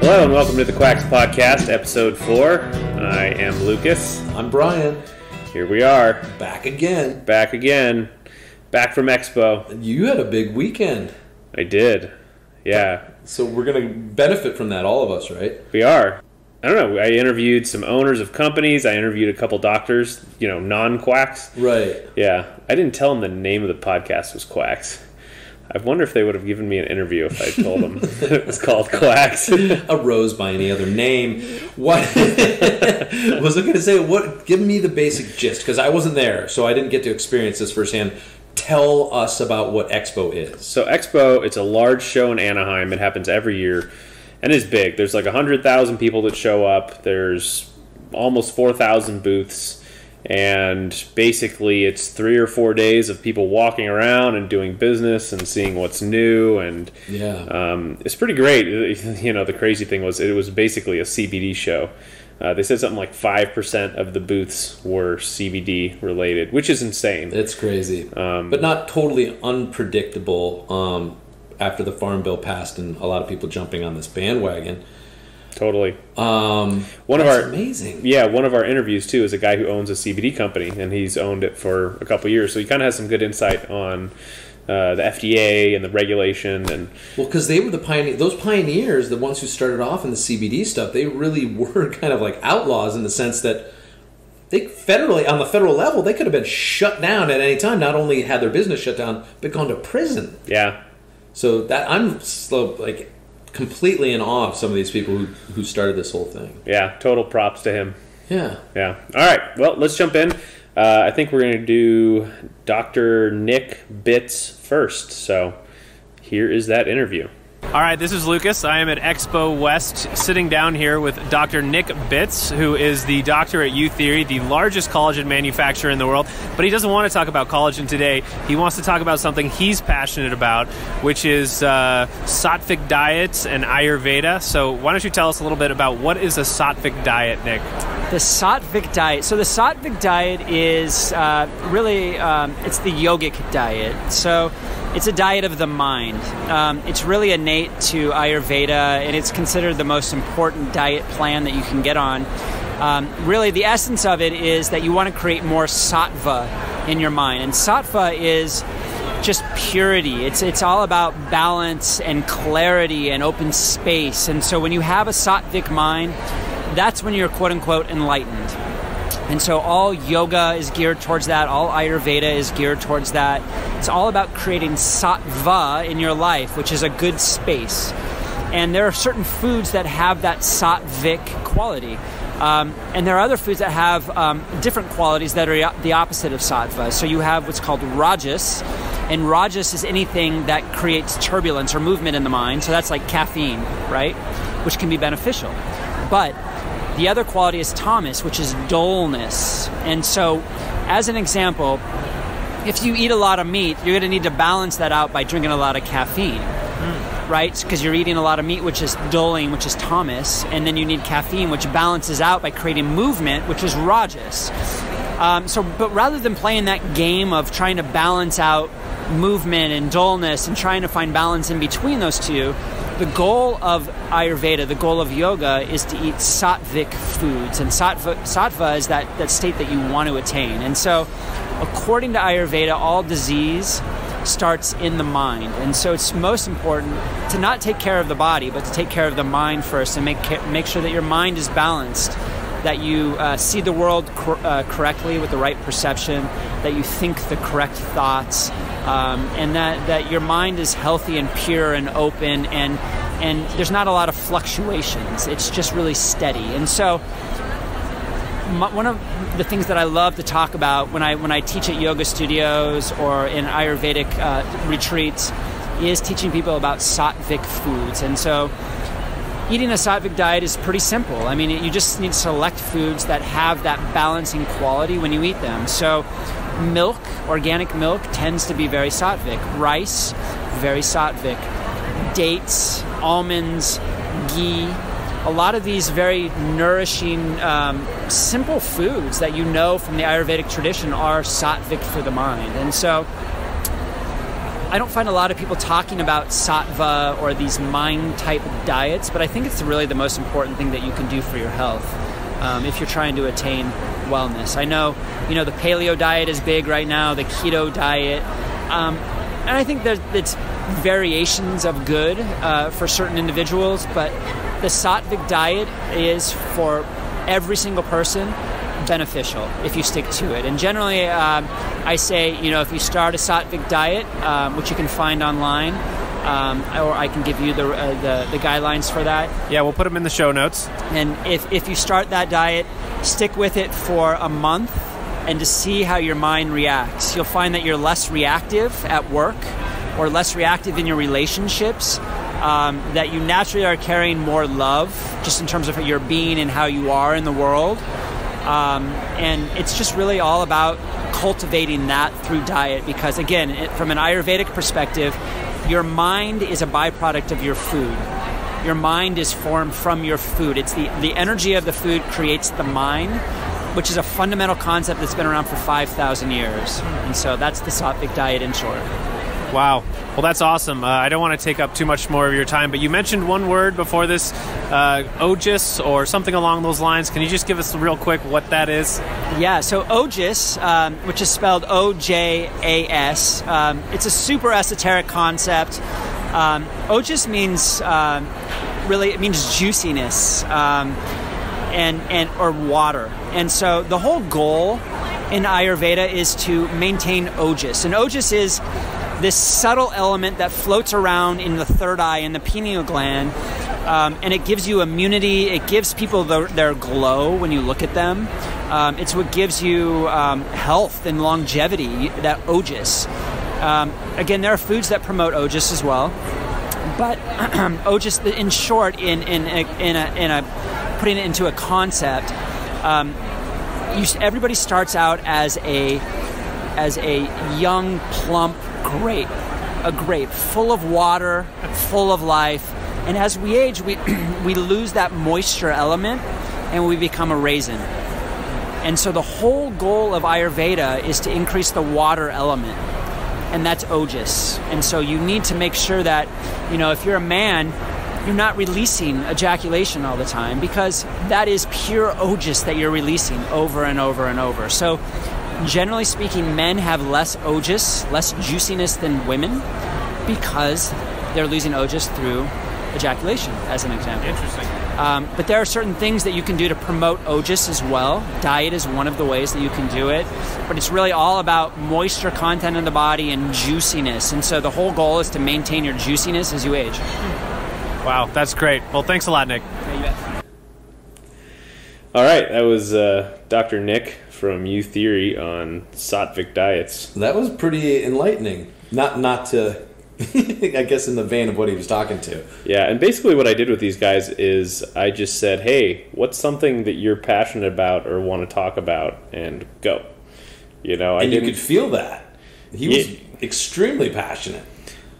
Hello and welcome to the Quax Podcast, Episode 4. I am Lucas. I'm Brian. Here we are. Back again. Back from Expo. You had a big weekend. I did. Yeah. So we're going to benefit from that, all of us, right? We are. I don't know. I interviewed some owners of companies. I interviewed a couple doctors, non-Quax. Right. Yeah. I didn't tell them the name of the podcast was Quax. I wonder if they would have given me an interview if I told them it was called Quax. A rose by any other name. What was I going to say? Give me the basic gist, because I wasn't there, so I didn't get to experience this firsthand. Tell us about what Expo is. So Expo, it's a large show in Anaheim. It happens every year, and it's big. There's like 100,000 people that show up. There's almost 4,000 booths. And basically it's 3 or 4 days of people walking around and doing business and seeing what's new, and it's pretty great. The crazy thing was it was basically a CBD show. They said something like 5% of the booths were CBD related, which is insane. It's crazy, but not totally unpredictable after the Farm Bill passed and a lot of people jumping on this bandwagon. Totally. Amazing. Yeah, one of our interviews too is a guy who owns a CBD company, and he's owned it for a couple of years, so he kind of has some good insight on the FDA and the regulation. And because they were those pioneers, the ones who started off in the CBD stuff. They really were kind of like outlaws in the sense that they on the federal level, they could have been shut down at any time. Not only had their business shut down, but gone to prison. Yeah. So that I'm completely in awe of some of these people who started this whole thing. Yeah, total props to him. Yeah. All right, well, let's jump in. I think we're going to do Dr. Nick Bitts first. So here is that interview. All right, this is Lucas. I am at Expo West, sitting down here with Dr. Nick Bitts, who is the doctor at U-Theory, the largest collagen manufacturer in the world. But he doesn't want to talk about collagen today. He wants to talk about something he's passionate about, which is Sattvic diets and Ayurveda. So why don't you tell us a little bit about what is a Sattvic diet, Nick? The Sattvic diet. So the Sattvic diet is really, it's the yogic diet. So it's a diet of the mind. It's really innate to Ayurveda, and it's considered the most important diet plan that you can get on. Really, the essence of it is that you want to create more sattva in your mind. And sattva is just purity. It's all about balance and clarity and open space. And so when you have a Sattvic mind, that's when you're quote-unquote enlightened. And so all yoga is geared towards that. All Ayurveda is geared towards that. It's all about creating sattva in your life, which is a good space. And there are certain foods that have that sattvic quality. And there are other foods that have different qualities that are the opposite of sattva. So you have what's called rajas. And rajas is anything that creates turbulence or movement in the mind. So that's like caffeine, right? Which can be beneficial. But the other quality is tamas, which is dullness. And so, as an example, if you eat a lot of meat, you're going to need to balance that out by drinking a lot of caffeine, right? Because you're eating a lot of meat, which is dulling, which is tamas, and then you need caffeine, which balances out by creating movement, which is rajas. But rather than playing that game of trying to balance out movement and dullness and trying to find balance in between those two, the goal of Ayurveda, the goal of yoga, is to eat sattvic foods. And sattva is that state that you want to attain. And so, according to Ayurveda, all disease starts in the mind. And so it's most important to not take care of the body, but to take care of the mind first and make sure that your mind is balanced, that you see the world correctly with the right perception, that you think the correct thoughts, and that your mind is healthy and pure and open, and there's not a lot of fluctuations. It's just really steady. And so one of the things that I love to talk about when I teach at yoga studios or in Ayurvedic retreats is teaching people about sattvic foods. And so eating a Sattvic diet is pretty simple. I mean, you just need to select foods that have that balancing quality when you eat them. So milk, organic milk, tends to be very Sattvic. Rice, very Sattvic. Dates, almonds, ghee, a lot of these very nourishing, simple foods that you know from the Ayurvedic tradition are Sattvic for the mind. And so I don't find a lot of people talking about sattva or these mind-type diets, but I think it's really the most important thing that you can do for your health if you're trying to attain wellness. I know, the paleo diet is big right now, the keto diet, and I think it's variations of good for certain individuals, but the Sattvic diet is for every single person beneficial if you stick to it. And generally, I say, if you start a Sattvic diet, which you can find online, or I can give you the guidelines for that. Yeah, we'll put them in the show notes. And if you start that diet, stick with it for a month and to see how your mind reacts. You'll find that you're less reactive at work or less reactive in your relationships, that you naturally are carrying more love just in terms of your being and how you are in the world. And it's just really all about cultivating that through diet because, again, from an Ayurvedic perspective, your mind is a byproduct of your food. Your mind is formed from your food. It's the energy of the food creates the mind, which is a fundamental concept that's been around for 5,000 years. And so that's the Sattvic diet in short. Wow. Well, that's awesome. I don't want to take up too much more of your time, but you mentioned one word before this, ojas or something along those lines. Can you just give us real quick what that is? Yeah, so ojas, which is spelled O-J-A-S, it's a super esoteric concept. Ojas means, really, it means juiciness or water. And so the whole goal in Ayurveda is to maintain ojas. And ojas is this subtle element that floats around in the third eye, in the pineal gland, and it gives you immunity. It gives people their glow when you look at them. It's what gives you health and longevity, that ojas. Again, there are foods that promote ojas as well, but ojas, in short, in putting it into a concept, everybody starts out as a young, plump grape, full of water, full of life, and as we age, we lose that moisture element, and we become a raisin. And so the whole goal of Ayurveda is to increase the water element, and that's ojas. And so you need to make sure that, if you're a man, you're not releasing ejaculation all the time, because that is pure ojas that you're releasing over and over and over. So generally speaking, men have less ojas, less juiciness than women, because they're losing ojas through ejaculation, as an example. Interesting. But there are certain things that you can do to promote ojas as well. Diet is one of the ways that you can do it, but it's really all about moisture content in the body and juiciness. And so the whole goal is to maintain your juiciness as you age. Wow, that's great. Well, thanks a lot, Nick. Yeah, you bet. All right, that was Dr. Nick from U Theory on Sattvic diets. That was pretty enlightening. Not to, I guess, in the vein of what he was talking to. Yeah, and basically what I did with these guys is I just said, hey, what's something that you're passionate about or want to talk about, and go. You could feel that. He was extremely passionate.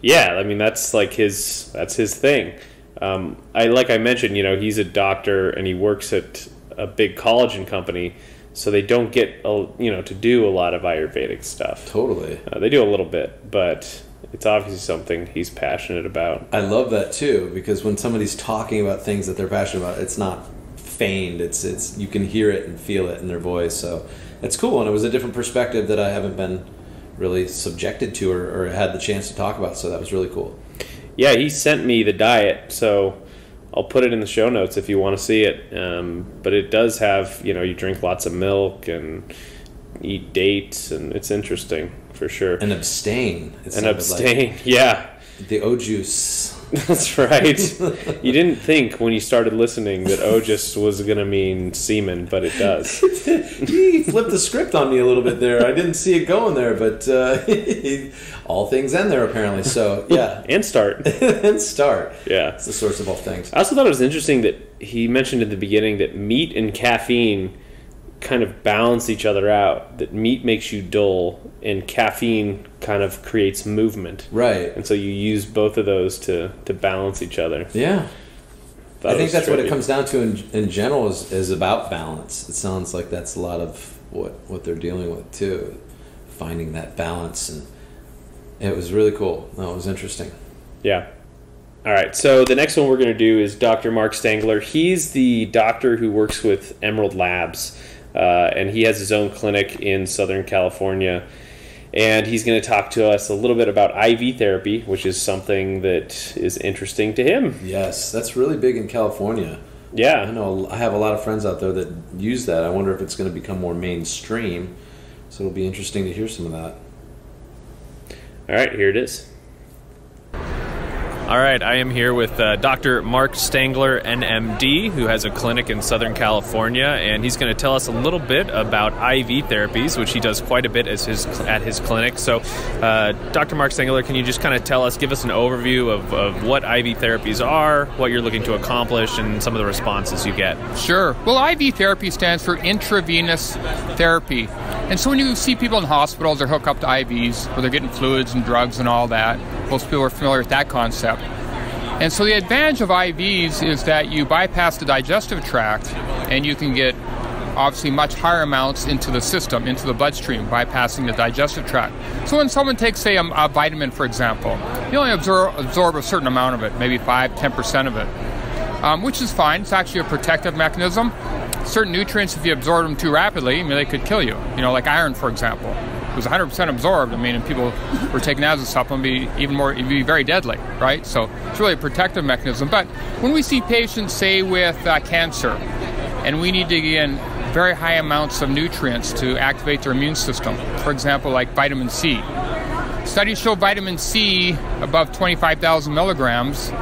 Yeah, I mean, that's his thing. Like I mentioned, he's a doctor and he works at a big collagen company, so they don't get to do a lot of Ayurvedic stuff. Totally. They do a little bit, but it's obviously something he's passionate about. I love that too, because when somebody's talking about things that they're passionate about, it's not feigned. It's you can hear it and feel it in their voice. So it's cool, and it was a different perspective that I haven't been really subjected to or had the chance to talk about. So that was really cool. Yeah, he sent me the diet, so I'll put it in the show notes if you want to see it. But it does have, you drink lots of milk and eat dates, and it's interesting for sure. And abstain. Yeah. The O-juice. That's right. You didn't think when you started listening that O-juice was going to mean semen, but it does. He flipped the script on me a little bit there. I didn't see it going there, but all things end there apparently. So, yeah. And start. And start. Yeah. It's the source of all things. I also thought it was interesting that he mentioned at the beginning that meat and caffeine kind of balance each other out, that meat makes you dull and caffeine kind of creates movement. Right. And so you use both of those to balance each other. Yeah. I think that's what it comes down to in general is about balance. It sounds like that's a lot of what they're dealing with too, finding that balance It was really cool. It was interesting. Yeah. All right, so the next one we're going to do is Dr. Mark Stengler. He's the doctor who works with Emerald Labs, and he has his own clinic in Southern California. And he's going to talk to us a little bit about IV therapy, which is something that is interesting to him. Yes, that's really big in California. Yeah. I know I have a lot of friends out there that use that. I wonder if it's going to become more mainstream. So it'll be interesting to hear some of that. All right, here it is. All right, I am here with Dr. Mark Stengler, NMD, who has a clinic in Southern California, and he's going to tell us a little bit about IV therapies, which he does quite a bit at his clinic. So, Dr. Mark Stengler, can you just kind of give us an overview of what IV therapies are, what you're looking to accomplish, and some of the responses you get? Sure. Well, IV therapy stands for intravenous therapy. And so when you see people in hospitals, they're hooked up to IVs, where they're getting fluids and drugs and all that. Most people are familiar with that concept. And so the advantage of IVs is that you bypass the digestive tract and you can get obviously much higher amounts into the system, into the bloodstream, bypassing the digestive tract. So when someone takes, say, a vitamin, for example, you only absorb a certain amount of it, maybe 5-10% of it, which is fine. It's actually a protective mechanism. Certain nutrients, if you absorb them too rapidly, they could kill you. Like iron, for example. It was 100% absorbed. And people were taking that as a supplement, it'd be very deadly, right? So it's really a protective mechanism. But when we see patients, say, with cancer, and we need to get in very high amounts of nutrients to activate their immune system, for example, like vitamin C. Studies show vitamin C above 25,000 milligrams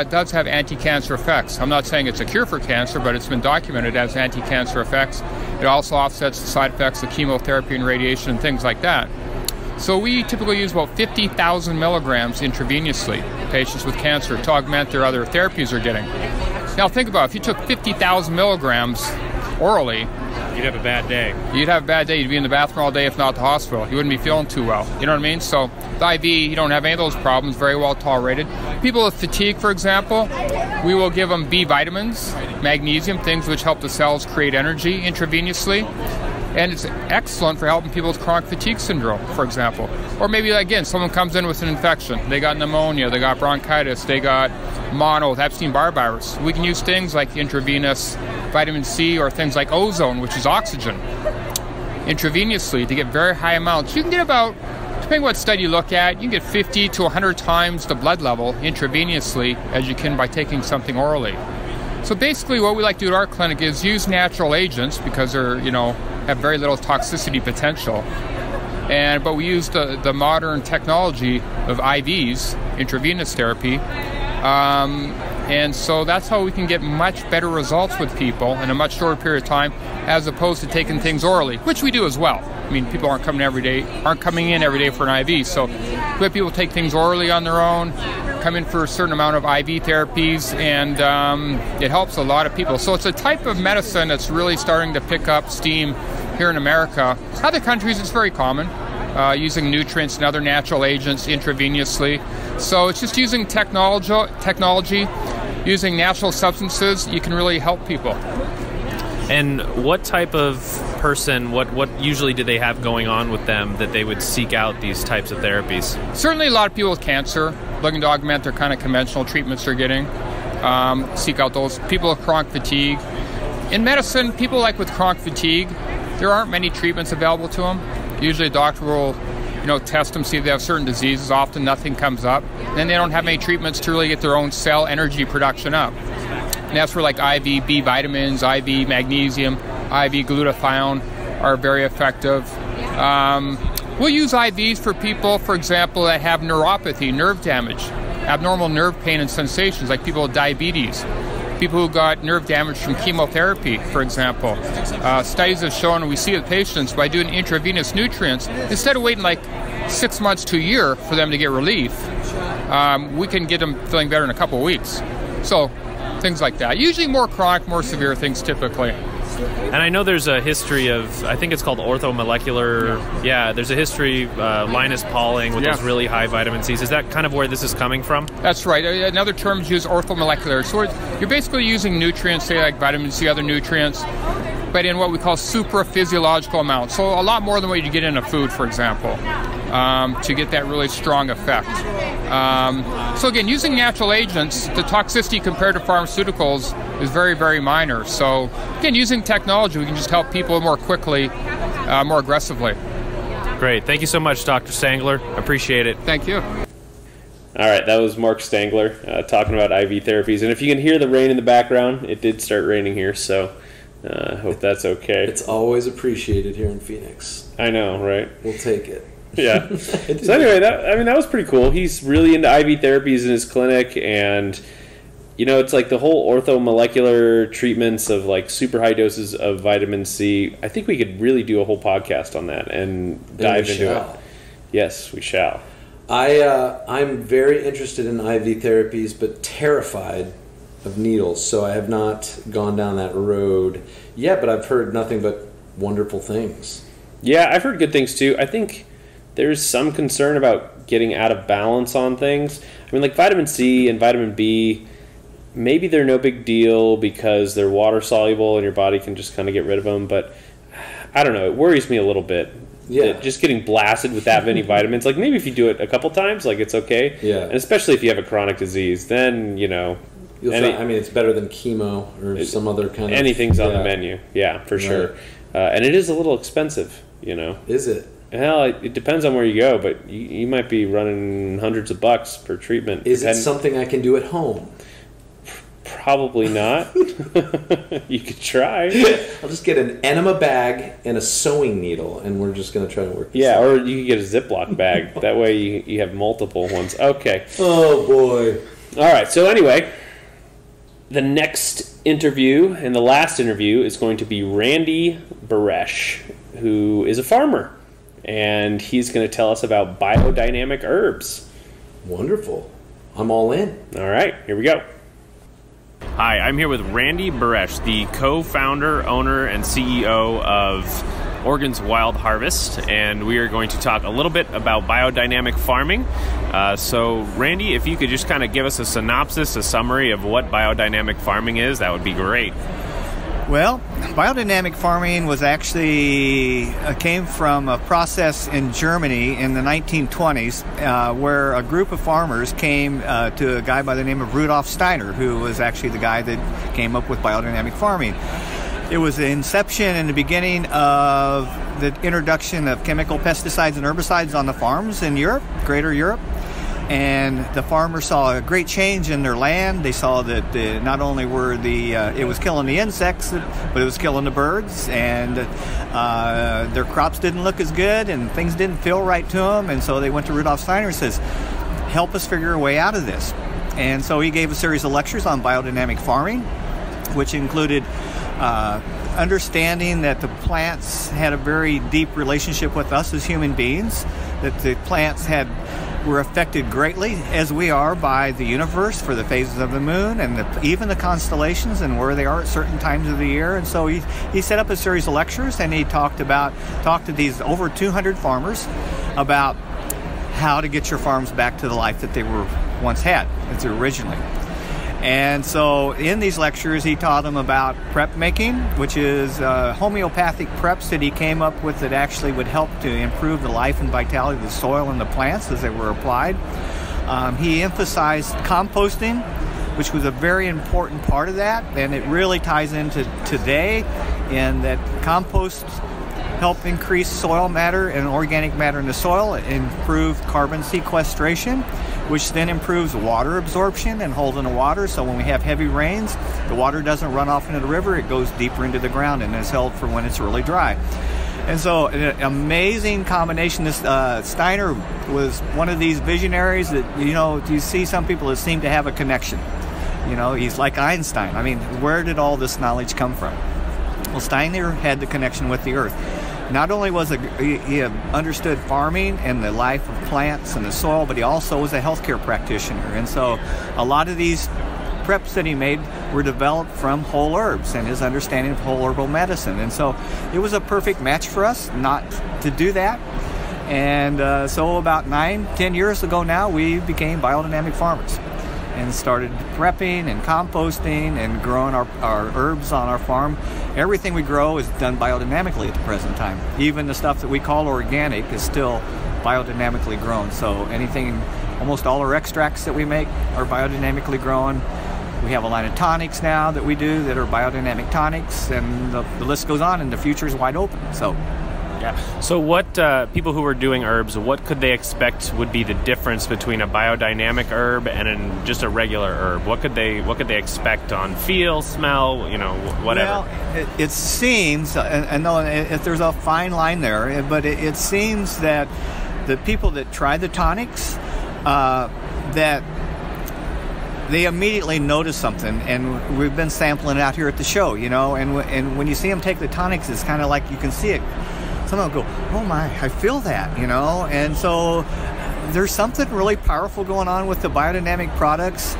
does have anti-cancer effects. I'm not saying it's a cure for cancer, but it's been documented as anti-cancer effects. It also offsets the side effects of chemotherapy and radiation and things like that. So we typically use about 50,000 milligrams intravenously, patients with cancer, to augment their other therapies they're getting. Now think about it, if you took 50,000 milligrams orally, you'd have a bad day. You'd have a bad day. You'd be in the bathroom all day, if not at the hospital. You wouldn't be feeling too well. You know what I mean? So the IV, you don't have any of those problems, very well tolerated. People with fatigue, for example, we will give them B vitamins, magnesium, things which help the cells create energy intravenously. And it's excellent for helping people with chronic fatigue syndrome, for example. Or maybe, again, someone comes in with an infection. They got pneumonia, they got bronchitis, they got mono with Epstein-Barr virus. We can use things like intravenous vitamin C or things like ozone, which is oxygen, intravenously to get very high amounts. You can get about, depending on what study you look at, you can get 50 to 100 times the blood level intravenously as you can by taking something orally. So basically what we like to do at our clinic is use natural agents because they're, have very little toxicity potential. But we use the modern technology of IVs, intravenous therapy. And so that's how we can get much better results with people in a much shorter period of time as opposed to taking things orally, which we do as well. People aren't coming in every day for an IV. So we have people take things orally on their own, come in for a certain amount of IV therapies, and it helps a lot of people. So it's a type of medicine that's really starting to pick up steam here in America. Other countries, it's very common, using nutrients and other natural agents intravenously. So it's just using technology, using natural substances, you can really help people. And what type of person, what usually do they have going on with them that they would seek out these types of therapies? Certainly a lot of people with cancer looking to augment their kind of conventional treatments they're getting. Seek out those. People with chronic fatigue. In medicine, people with chronic fatigue, there aren't many treatments available to them. Usually a doctor will test them, see if they have certain diseases. Often nothing comes up. Then they don't have any treatments to really get their own cell energy production up. And that's where IV B vitamins, IV magnesium, IV glutathione are very effective. We'll use IVs for people, for example, that have neuropathy, nerve damage, abnormal nerve pain and sensations, like people with diabetes, people who got nerve damage from chemotherapy, for example. Studies have shown, and we see with patients, by doing intravenous nutrients, instead of waiting 6 months to a year for them to get relief, we can get them feeling better in a couple of weeks. So things like that. Usually more chronic, more severe things typically. And I know there's a history of, I think it's called orthomolecular, there's a history, Linus Pauling with those really high vitamin C's. Is that kind of where this is coming from? That's right. Another term is used, orthomolecular. So you're basically using nutrients, say like vitamin C, other nutrients, but in what we call supraphysiological amounts. So a lot more than what you get in a food, for example, to get that really strong effect. So again, using natural agents, the toxicity compared to pharmaceuticals is very, very minor. So again, using technology, we can just help people more quickly, more aggressively. Great. Thank you so much, Dr. Stengler. Appreciate it. Thank you. All right, that was Mark Stengler talking about IV therapies. And if you can hear the rain in the background, it did start raining here, so I hope that's okay. It's always appreciated here in Phoenix. I know, right? We'll take it. Yeah. So anyway, that was pretty cool. He's really into IV therapies in his clinic, and it's like the whole orthomolecular treatments of like super high doses of vitamin C. I think we could really do a whole podcast on that and dive into it. Yes, we shall. I'm very interested in IV therapies, but terrified of needles, so I have not gone down that road yet, but I've heard nothing but wonderful things. Yeah, I've heard good things too. I think there's some concern about getting out of balance on things. I mean, like vitamin C and vitamin B, maybe they're no big deal because they're water soluble and your body can just kind of get rid of them, but I don't know, it worries me a little bit. Yeah, just getting blasted with that many vitamins. Like maybe if you do it a couple times, like it's okay. Yeah, and especially if you have a chronic disease, then it's better than chemo or some other kind of anything's on the menu. Yeah, for sure. And it is a little expensive. Is it? Well, it depends on where you go, but you might be running hundreds of bucks per treatment. Is it something I can do at home? Probably not. You could try. I'll just get an enema bag and a sewing needle, and we're just going to try to work this out. Or you could get a Ziploc bag. That way you have multiple ones. Okay. Oh, boy. All right. So anyway, the next interview and the last interview is going to be Randy Baresh, who is a farmer. And he's going to tell us about biodynamic herbs. Wonderful. I'm all in. All right. Here we go. Hi, I'm here with Randy Baresh, the co-founder, owner, and CEO of Oregon's Wild Harvest, and we are going to talk a little bit about biodynamic farming. So, Randy, if you could just kind of give us a synopsis, a summary of what biodynamic farming is, that would be great. Well, biodynamic farming was actually came from a process in Germany in the 1920s where a group of farmers came to a guy by the name of Rudolf Steiner, who was actually the guy that came up with biodynamic farming. It was the inception and the beginning of the introduction of chemical pesticides and herbicides on the farms in Europe, greater Europe. And the farmers saw a great change in their land. They saw that not only were it was killing the insects, but it was killing the birds, and their crops didn't look as good, and things didn't feel right to them. And so they went to Rudolf Steiner and says, "Help us figure a way out of this." And so he gave a series of lectures on biodynamic farming, which included understanding that the plants had a very deep relationship with us as human beings, that the plants were affected greatly, as we are, by the universe for the phases of the moon and even the constellations and where they are at certain times of the year. And so he set up a series of lectures, and he talked to these over 200 farmers about how to get your farms back to the life that they were once had, originally. And so in these lectures, he taught them about prep making, which is homeopathic preps that he came up with that actually would help to improve the life and vitality of the soil and the plants as they were applied. He emphasized composting, which was a very important part of that, and it really ties into today in that compost help increase soil matter and organic matter in the soil, improve carbon sequestration, which then improves water absorption and holding the water. So when we have heavy rains, the water doesn't run off into the river, it goes deeper into the ground and is held for when it's really dry. And so an amazing combination. This Steiner was one of these visionaries that, you see some people that seem to have a connection. He's like Einstein. I mean, where did all this knowledge come from? Well, Steiner had the connection with the earth. Not only was he understood farming and the life of plants and the soil, but he also was a healthcare practitioner. And so a lot of these preps that he made were developed from whole herbs and his understanding of whole herbal medicine. And so it was a perfect match for us not to do that. And so about 9-10 years ago now, we became biodynamic farmers. and started prepping and composting and growing our herbs on our farm. Everything we grow is done biodynamically at the present time. Even the stuff that we call organic is still biodynamically grown. So anything, almost all our extracts that we make are biodynamically grown. We have a line of tonics now that we do that are biodynamic tonics, and the list goes on, and the future is wide open. So, yeah. So what people who are doing herbs, what could they expect would be the difference between a biodynamic herb and just a regular herb? What could they expect on feel, smell, whatever? Well, it seems, and no, there's a fine line there, but it seems that the people that try the tonics, that they immediately notice something, and we've been sampling it out here at the show, and when you see them take the tonics, it's kind of like you can see it. Some of them go, oh my, I feel that, and so there's something really powerful going on with the biodynamic products.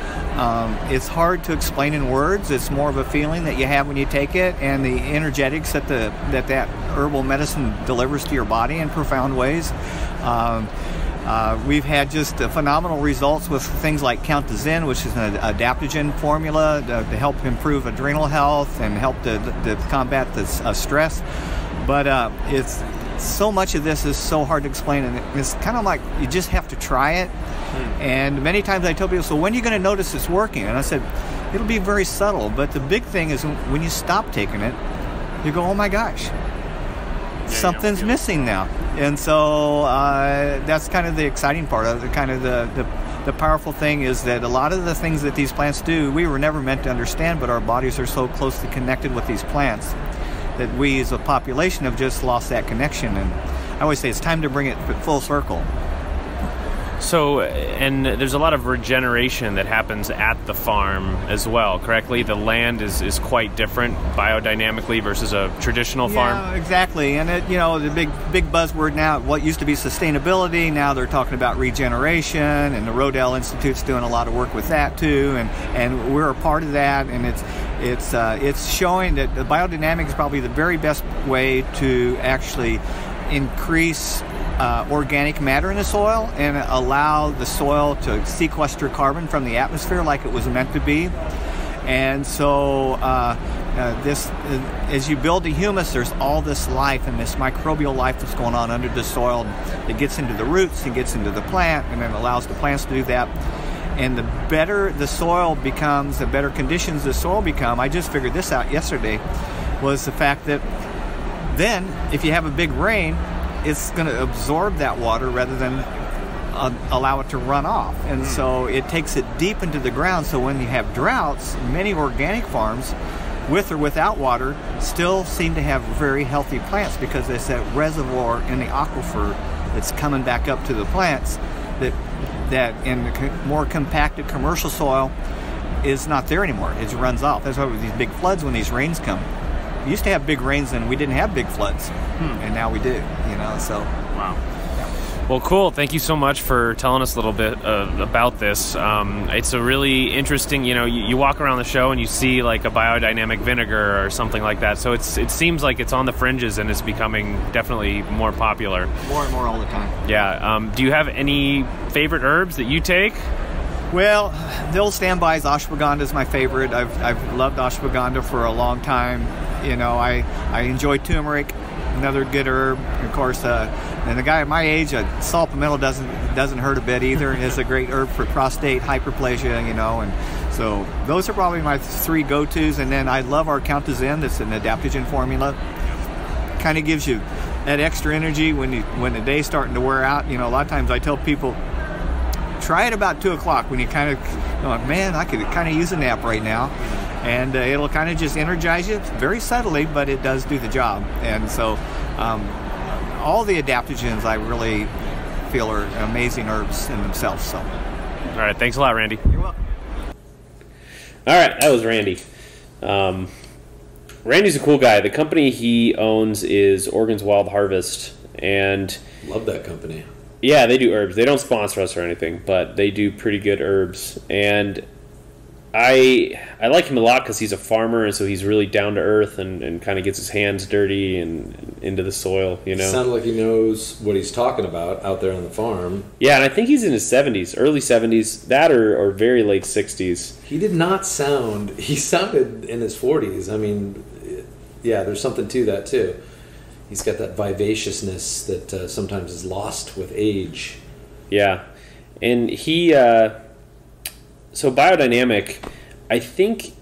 It's hard to explain in words. It's more of a feeling that you have when you take it, and the energetics that herbal medicine delivers to your body in profound ways. We've had just phenomenal results with things like Count to Zen, which is an adaptogen formula to help improve adrenal health and help to combat the stress. But it's so much of this is so hard to explain, and it's kind of like you just have to try it. And many times I tell people, so when are you going to notice it's working? And I said, it'll be very subtle, but the big thing is when you stop taking it, you go, oh my gosh, something's missing now. And so that's kind of the exciting part of it. Kind of the powerful thing is that a lot of the things that these plants do, we were never meant to understand, but our bodies are so closely connected with these plants that we as a population have just lost that connection. And I always say it's time to bring it full circle. So, and there's a lot of regeneration that happens at the farm as well, correctly? The land is quite different biodynamically versus a traditional farm? Yeah, exactly. And the big buzzword now, what used to be sustainability, now they're talking about regeneration, and the Rodell Institute's doing a lot of work with that too, and we're a part of that, and it's showing that the biodynamic is probably the very best way to actually increase organic matter in the soil and allow the soil to sequester carbon from the atmosphere like it was meant to be. And so as you build the humus, there's all this life and this microbial life that's going on under the soil. It gets into the roots and gets into the plant, and then allows the plants to do that. And the better the soil becomes, the better conditions the soil become. I just figured this out yesterday, was the fact that then if you have a big rain, it's going to absorb that water rather than allow it to run off. And so it takes it deep into the ground. So when you have droughts, many organic farms, with or without water, still seem to have very healthy plants, because there's that reservoir in the aquifer that's coming back up to the plants that in the more compacted commercial soil is not there anymore. It runs off. That's why with these big floods, when these rains come, we used to have big rains and we didn't have big floods, and now we do. So wow. Well, cool. Thank you so much for telling us a little bit about this. It's a really interesting, you walk around the show and you see like a biodynamic vinegar or something like that. So it seems like it's on the fringes and it's becoming definitely more popular. More and more all the time. Yeah. Do you have any favorite herbs that you take? Well, the old standby is ashwagandha is my favorite. I've loved ashwagandha for a long time. I enjoy turmeric, another good herb. Of course, and the guy at my age, saw palmetto doesn't hurt a bit either. It's a great herb for prostate hyperplasia, and so those are probably my three go-tos. And then I love our Count to Zen. That's an adaptogen formula. Kind of gives you that extra energy when the day's starting to wear out. A lot of times I tell people, try it about 2 o'clock when you kind of go, man, I could kind of use a nap right now. And it'll kind of just energize you very subtly, but it does do the job. And so all the adaptogens I really feel are amazing herbs in themselves. So, all right, thanks a lot, Randy. You're welcome. All right, that was Randy. Randy's a cool guy. The company he owns is Oregon's Wild Harvest, and love that company. Yeah, they do herbs. They don't sponsor us or anything, but they do pretty good herbs. And I like him a lot because he's a farmer, and so he's really down to earth and kind of gets his hands dirty and into the soil, you know. Sounds like he knows what he's talking about out there on the farm. Yeah, and I think he's in his 70s, early 70s, that or very late 60s. He did not sound, he sounded in his 40s. I mean, yeah, there's something to that too. He's got that vivaciousness that sometimes is lost with age. Yeah, and he, so Biodynamic, I think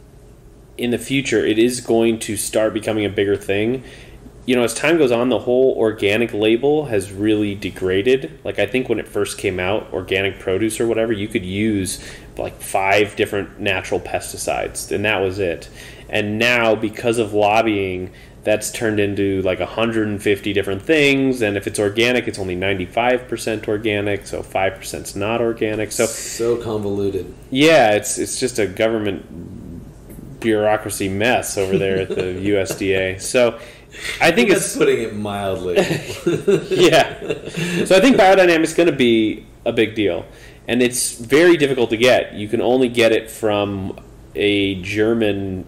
in the future it is going to start becoming a bigger thing. You know, as time goes on, the whole organic label has really degraded. Like, I think when it first came out, organic produce or whatever, you could use like 5 different natural pesticides, and that was it. And now, because of lobbying, that's turned into like 150 different things, and if it's organic, it's only 95% organic, so 5% is not organic. So convoluted. Yeah, it's just a government bureaucracy mess over there at the USDA. So I think that's putting it mildly. Yeah. So I think Biodynamic is going to be a big deal, and it's very difficult to get. You can only get it from a German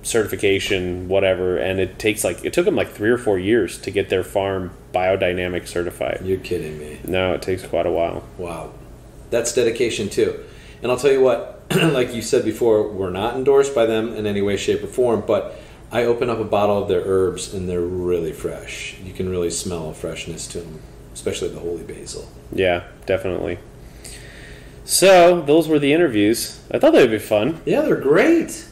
certification, whatever, and it took them like 3 or 4 years to get their farm Biodynamic certified. You're kidding me. No, it takes quite a while. Wow. That's dedication too. And I'll tell you what, like you said before, we're not endorsed by them in any way, shape, or form, but I open up a bottle of their herbs and they're really fresh. You can really smell a freshness to them, especially the holy basil. Yeah, definitely. So, those were the interviews. I thought they would be fun. Yeah, they're great.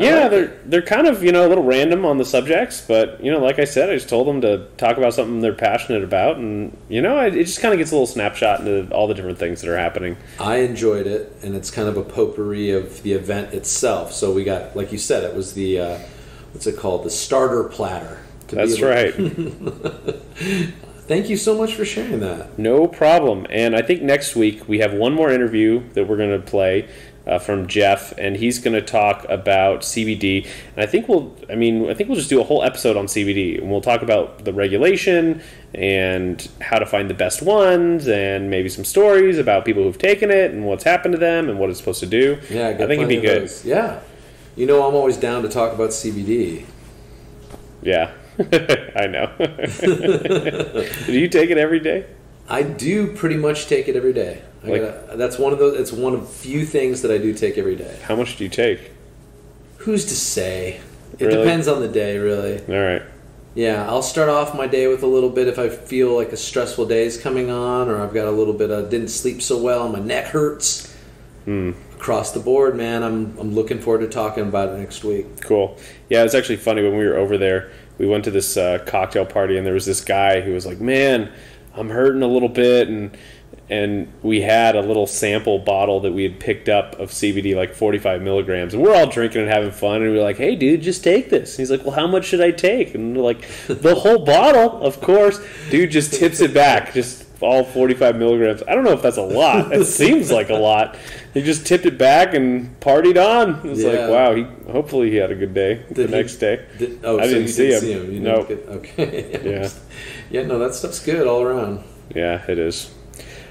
Yeah, they're kind of, you know, a little random on the subjects, but, you know, like I said, I just told them to talk about something they're passionate about, and, you know, it just kind of gets a little snapshot into all the different things that are happening. I enjoyed it, and it's kind of a potpourri of the event itself. So we got, like you said, it was the, what's it called, the starter platter. That's right. Thank you so much for sharing that. No problem. And I think next week we have one more interview that we're going to play from Jeff, and he's going to talk about CBD. And I think we'll just do a whole episode on CBD, and we'll talk about the regulation and how to find the best ones, and maybe some stories about people who've taken it and what's happened to them and what it's supposed to do. Yeah, I think it'd be good. Yeah. You know, I'm always down to talk about CBD. Yeah. I know. Do you take it every day? I do pretty much take it every day. That's one of those. It's one of few things that I do take every day. How much do you take? Who's to say? It Really? depends on the day, really. All right. Yeah, I'll start off my day with a little bit if I feel like a stressful day is coming on, or I've got a little bit of didn't sleep so well, my neck hurts. Across the board, man. I'm looking forward to talking about it next week. Cool. Yeah, it's actually funny when we were over there. We went to this cocktail party, and there was this guy who was like, "Man, I'm hurting a little bit," and we had a little sample bottle that we had picked up of CBD, like 45 milligrams, and we're all drinking and having fun, and we were like, "Hey, dude, just take this." And he's like, "Well, how much should I take?" And we're like, "The whole bottle, of course." Dude just tips it back, just all 45 milligrams. I don't know if that's a lot. It seems like a lot. He just tipped it back and partied on. It was like, wow, hopefully he had a good day the next day. I didn't see him. You no. Okay. Yeah. Yeah, no, that stuff's good all around. Yeah, it is.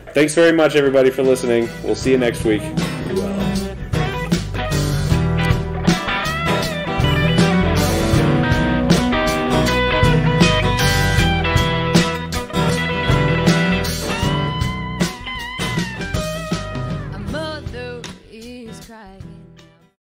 Thanks very much, everybody, for listening. We'll see you next week.